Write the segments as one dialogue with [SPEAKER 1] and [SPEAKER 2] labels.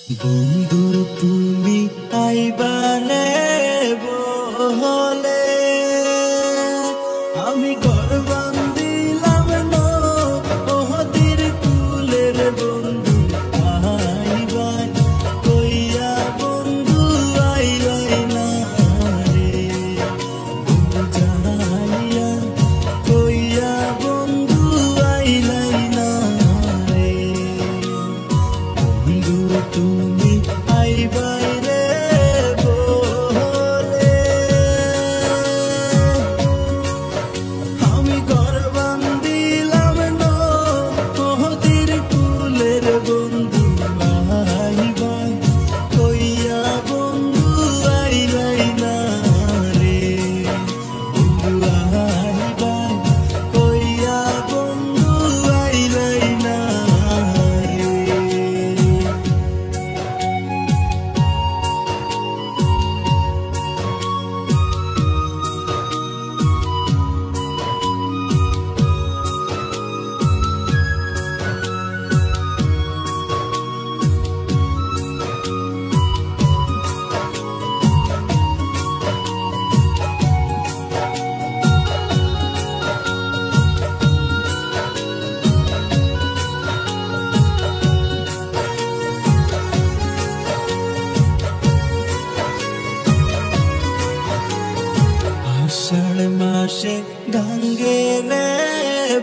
[SPEAKER 1] বন্ধুর তুমি আইবানে বলে আমি ঘর বান্ধিলাম নদীর কুলের বন্ধু আইবাই কইয়া বন্ধু আইবাই না রে বন্ধু যাইয়া কইয়া বন্ধু আইলাই না রে বন্ধু তুমি আইবাই রে বলে আমি ঘর বান্ধিলাম নদীর কুলের বন্ধু আইবাই কইয়া বন্ধু আইলাই না রে বন্ধু আইবাই কইয়া বন্ধু আইলাই না রে। আষাঢ় মাসে গাঙ্গে রে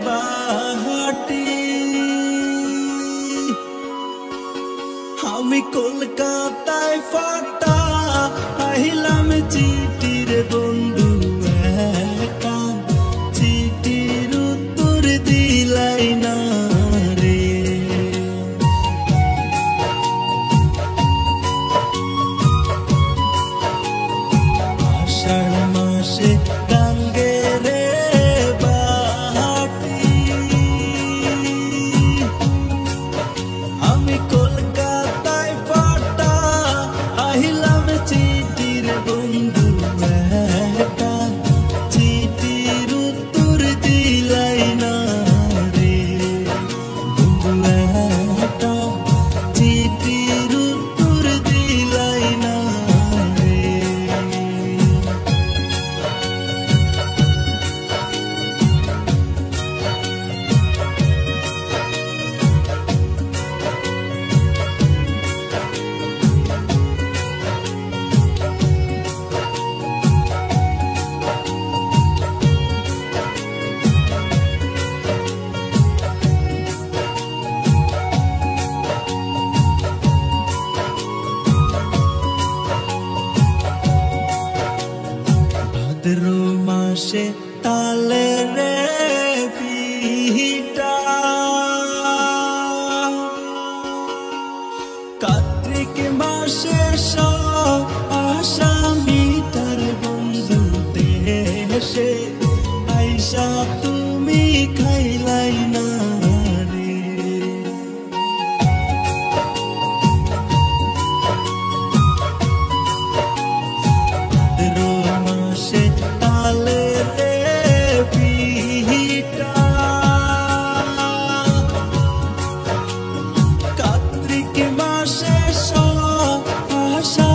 [SPEAKER 1] বাহাটি আমি কলকাতায় ফাটা আহিলাম চিঠির বন্ধু একা চিঠির উত্তর দিলাই না রে আষাঢ় মাসে গাঙ্গে রে বাহাটি আমি কলকাতায় ফাটা আহিলাম চিঠির বন্ধু একা চিঠির উত্তর দিলাই না রে বন্ধু একা চিঠির উত্তর দিলাই না রে। ভাদ্র মাসে তালে রে পিটা কার্তিক মাসে সব আশা মিটার বন্ধু দেশে আইসা তুমি খাইলাই না রে ভাদ্র মাসে তালে রে পিটা কার্তিক মাসে সব আশা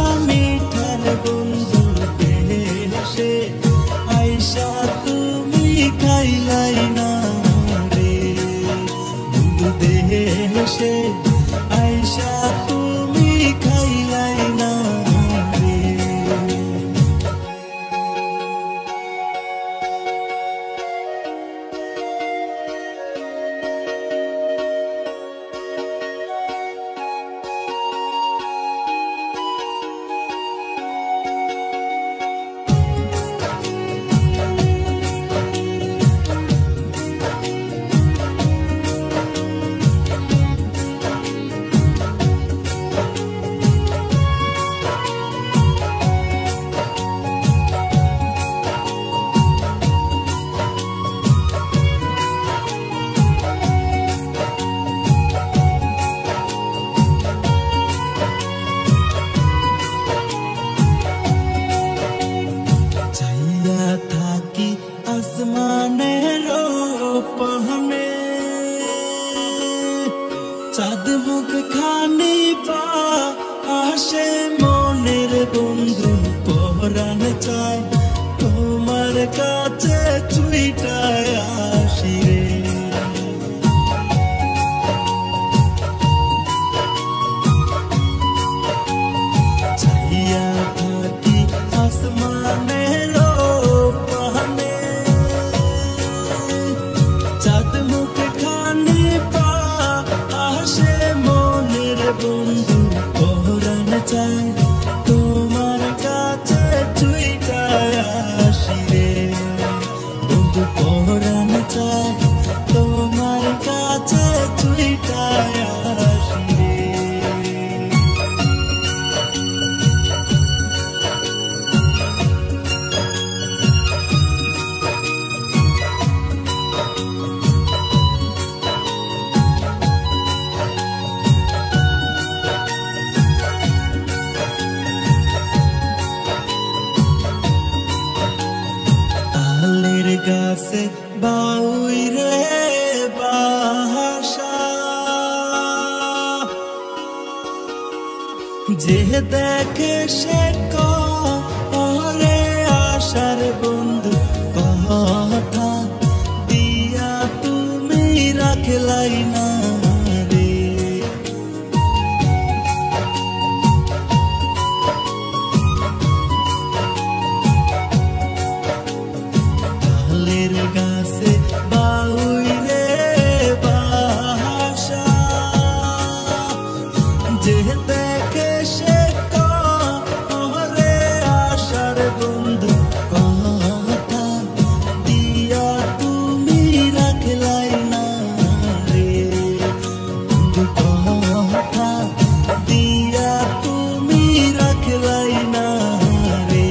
[SPEAKER 1] খানি পা আসে মনের বন্ধু পরাণ চায় তোমার কাছে চুইটায় আসি রে। ছাইয়া থাকি আসমানের পানে চাঁদ মুখ খানি পা আসে মনের বন্ধু পরাণ চায় তোমার কাছে চুইটায় আসি রে। বন্ধু পরাণ চায় তোমার কাছে চুইটায় আসি রে। তালের গাছে বাউই রে বাসা যে দেখে সে করে আশার বন্ধু কথা দিয়া তুমি রাখলাই না রে। তালের গাছে বাউই রে বাসা যে দেখে সে করে আশার বন্ধু কথা দিয়া তুমি রাখলাই না রে। বন্ধু কথা দিয়া তুমি রাখলাই না রে।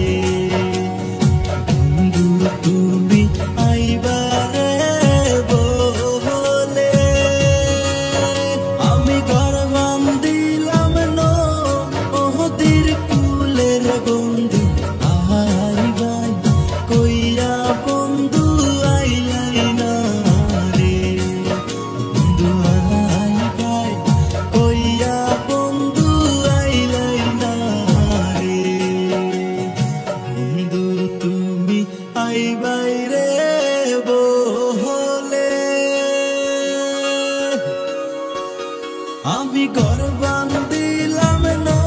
[SPEAKER 1] বন্ধু তুমি আইবারে বলে আমি ঘর বান্ধিলাম নদীর কুলের বন্ধু আইবাই কইয়া বন্ধু আইলাই না রে। বন্ধু আইবাই কইয়া বন্ধু আইলাই না রে। বন্ধু তুমি আইবাই রে বলে আমি ঘর বান্ধিলাম না